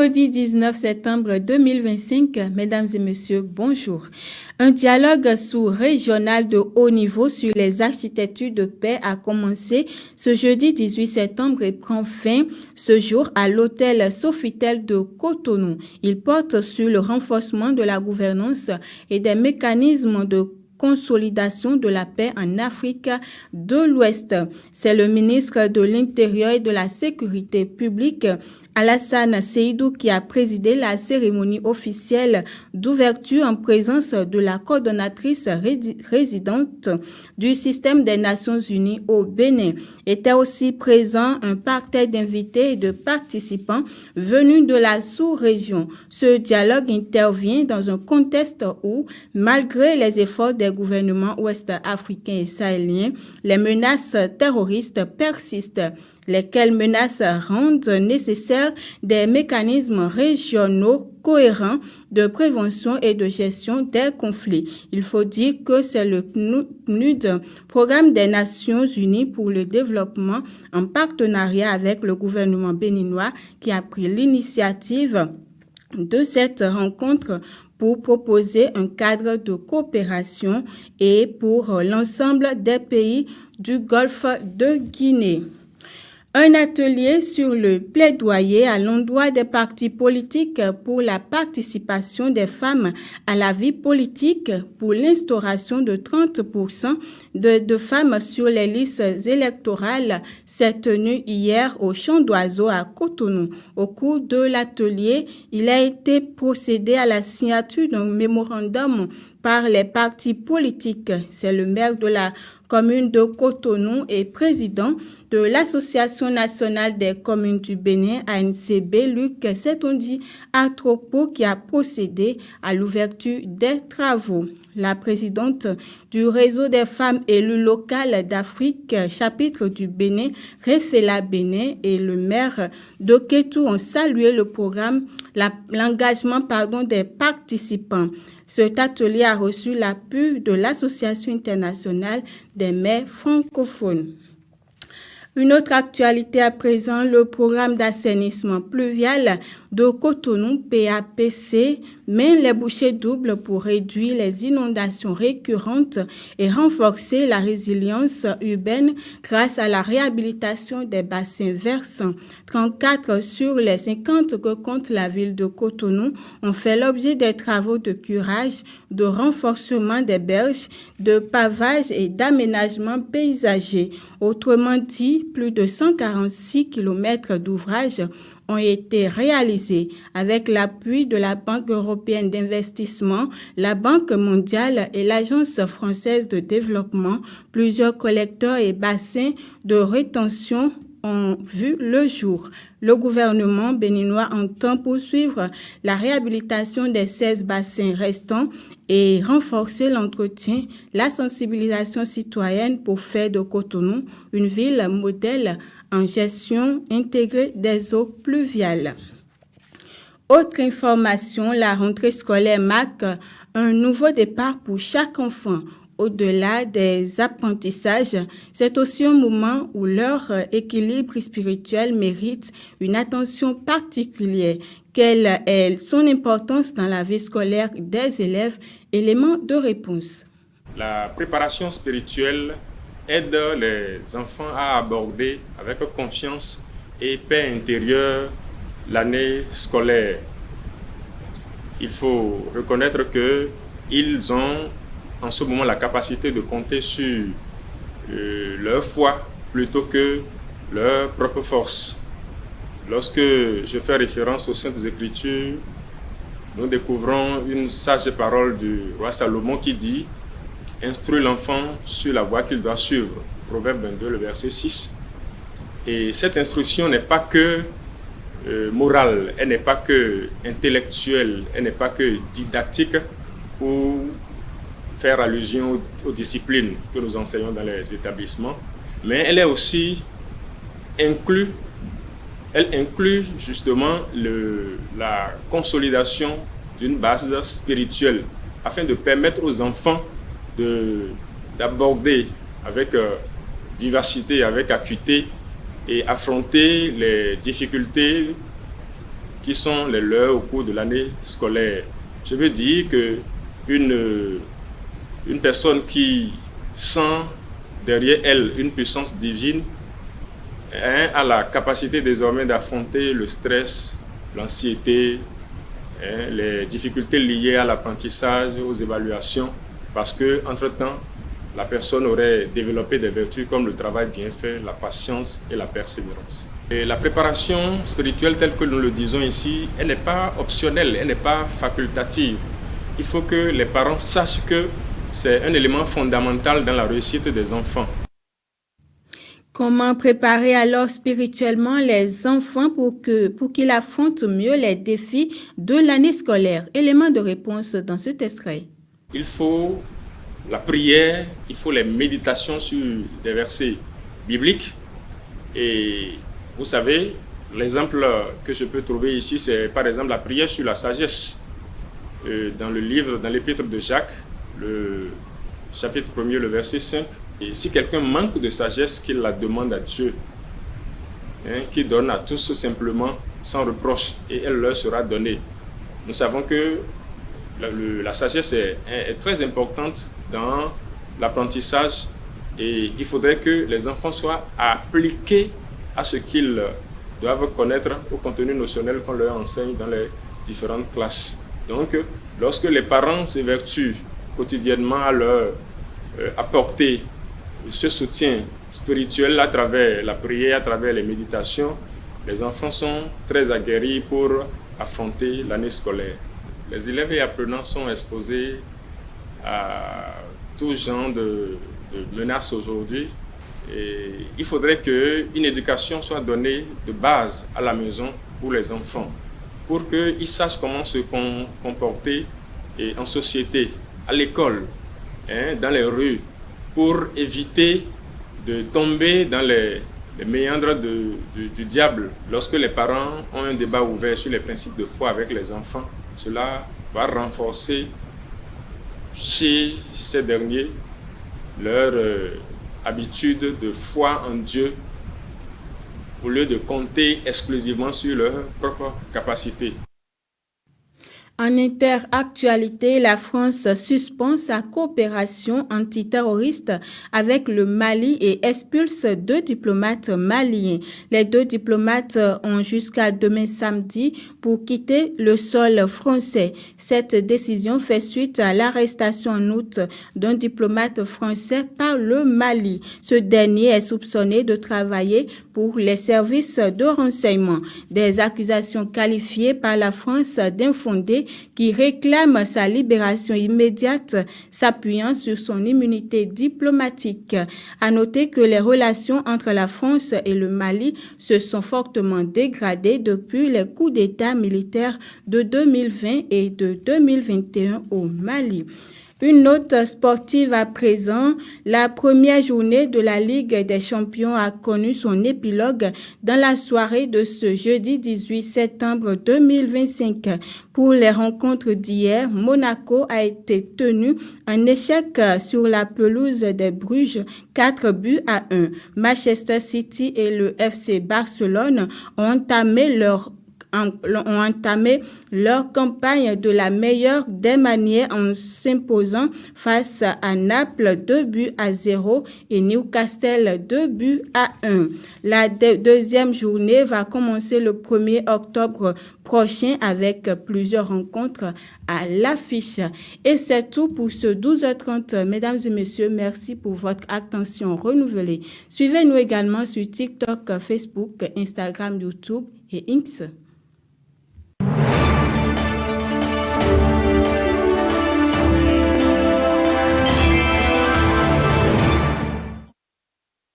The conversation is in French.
Vendredi 19 septembre 2025, mesdames et messieurs, bonjour. Un dialogue sous-régional de haut niveau sur les architectures de paix a commencé ce jeudi 18 septembre et prend fin ce jour à l'hôtel Sofitel de Cotonou. Il porte sur le renforcement de la gouvernance et des mécanismes de consolidation de la paix en Afrique de l'Ouest. C'est le ministre de l'Intérieur et de la Sécurité publique, Alassane Seydou, qui a présidé la cérémonie officielle d'ouverture en présence de la coordonnatrice résidente du système des Nations Unies au Bénin. Était aussi présent un parterre d'invités et de participants venus de la sous-région. Ce dialogue intervient dans un contexte où, malgré les efforts des gouvernements ouest-africains et sahéliens, les menaces terroristes persistent, lesquelles menaces rendent nécessaires des mécanismes régionaux cohérents de prévention et de gestion des conflits. Il faut dire que c'est le PNUD, Programme des Nations Unies pour le développement, en partenariat avec le gouvernement béninois, qui a pris l'initiative de cette rencontre pour proposer un cadre de coopération et pour l'ensemble des pays du Golfe de Guinée. Un atelier sur le plaidoyer à l'endroit des partis politiques pour la participation des femmes à la vie politique, pour l'instauration de 30% de femmes sur les listes électorales s'est tenu hier au Champ d'Oiseaux à Cotonou. Au cours de l'atelier, il a été procédé à la signature d'un mémorandum par les partis politiques. C'est le maire de la commune de Cotonou et président de l'Association nationale des communes du Bénin, ANCB, Luc Setondi Atropo, qui a procédé à l'ouverture des travaux. La présidente du réseau des femmes élues locales d'Afrique, chapitre du Bénin, Refela Bénin, et le maire de Kétou ont salué le programme, l'engagement des participants. Cet atelier a reçu l'appui de l'Association internationale des maires francophones. Une autre actualité à présent, le programme d'assainissement pluvial de Cotonou, PAPC, met les bouchées doubles pour réduire les inondations récurrentes et renforcer la résilience urbaine grâce à la réhabilitation des bassins versants. 34 sur les 50 que compte la ville de Cotonou ont fait l'objet des travaux de curage, de renforcement des berges, de pavage et d'aménagement paysager. Autrement dit, plus de 146 km d'ouvrages ont été réalisés avec l'appui de la Banque européenne d'investissement, la Banque mondiale et l'Agence française de développement. Plusieurs collecteurs et bassins de rétention ont vu le jour. Le gouvernement béninois entend poursuivre la réhabilitation des 16 bassins restants et renforcer l'entretien, la sensibilisation citoyenne pour faire de Cotonou une ville modèle en gestion intégrée des eaux pluviales. Autre information, la rentrée scolaire marque un nouveau départ pour chaque enfant. Au-delà des apprentissages, c'est aussi un moment où leur équilibre spirituel mérite une attention particulière. Quelle est son importance dans la vie scolaire des élèves? Élément de réponse. La préparation spirituelle aide les enfants à aborder avec confiance et paix intérieure l'année scolaire. Il faut reconnaître qu'ils ont en ce moment la capacité de compter sur leur foi plutôt que leur propre force. Lorsque je fais référence aux Saintes Écritures, nous découvrons une sage parole du roi Salomon qui dit « Instruis l'enfant sur la voie qu'il doit suivre ». Proverbe 22, le verset 6. Et cette instruction n'est pas que morale, elle n'est pas que intellectuelle, elle n'est pas que didactique pour faire allusion aux disciplines que nous enseignons dans les établissements, mais elle est aussi inclut justement la consolidation d'une base spirituelle afin de permettre aux enfants d'aborder avec vivacité, avec acuité et affronter les difficultés qui sont les leurs au cours de l'année scolaire. Je veux dire que une personne qui sent derrière elle une puissance divine a la capacité désormais d'affronter le stress, l'anxiété, les difficultés liées à l'apprentissage, aux évaluations, parce qu'entre-temps, la personne aurait développé des vertus comme le travail bien fait, la patience et la persévérance. Et la préparation spirituelle telle que nous le disons ici, elle n'est pas optionnelle, elle n'est pas facultative. Il faut que les parents sachent que c'est un élément fondamental dans la réussite des enfants. Comment préparer alors spirituellement les enfants pour qu'ils affrontent mieux les défis de l'année scolaire? Élément de réponse dans cet extrait. Il faut la prière, il faut les méditations sur des versets bibliques. Et vous savez, l'exemple que je peux trouver ici, c'est par exemple la prière sur la sagesse. Dans l'épître de Jacques, le chapitre 1er, le verset 5. Et si quelqu'un manque de sagesse, qu'il la demande à Dieu, qui donne à tous simplement sans reproche, et elle leur sera donnée. Nous savons que la sagesse est très importante dans l'apprentissage, et il faudrait que les enfants soient appliqués à ce qu'ils doivent connaître au contenu notionnel qu'on leur enseigne dans les différentes classes. Donc, lorsque les parents s'évertuent quotidiennement à leur apporter ce soutien spirituel à travers la prière, à travers les méditations, les enfants sont très aguerris pour affronter l'année scolaire. Les élèves et apprenants sont exposés à tout genre de menaces aujourd'hui. Et il faudrait qu'une éducation soit donnée de base à la maison pour les enfants, pour qu'ils sachent comment se comporter en société, à l'école, dans les rues, pour éviter de tomber dans les méandres du diable. Lorsque les parents ont un débat ouvert sur les principes de foi avec les enfants, cela va renforcer chez ces derniers leur habitude de foi en Dieu au lieu de compter exclusivement sur leurs propres capacités. En interactualité, la France suspend sa coopération antiterroriste avec le Mali et expulse 2 diplomates maliens. Les 2 diplomates ont jusqu'à demain samedi pour quitter le sol français. Cette décision fait suite à l'arrestation en août d'un diplomate français par le Mali. Ce dernier est soupçonné de travailler pour les services de renseignement. Des accusations qualifiées par la France d'infondées qui réclame sa libération immédiate, s'appuyant sur son immunité diplomatique. À noter que les relations entre la France et le Mali se sont fortement dégradées depuis les coups d'État militaires de 2020 et de 2021 au Mali. Une note sportive à présent, la première journée de la Ligue des Champions a connu son épilogue dans la soirée de ce jeudi 18 septembre 2025. Pour les rencontres d'hier, Monaco a été tenu en échec sur la pelouse des Bruges, 4-1. Manchester City et le FC Barcelone ont entamé leur campagne de la meilleure des manières en s'imposant face à Naples 2-0 et Newcastle 2-1. La deuxième journée va commencer le 1er octobre prochain avec plusieurs rencontres à l'affiche. Et c'est tout pour ce 12h30. Mesdames et messieurs, merci pour votre attention renouvelée. Suivez-nous également sur TikTok, Facebook, Instagram, YouTube et X.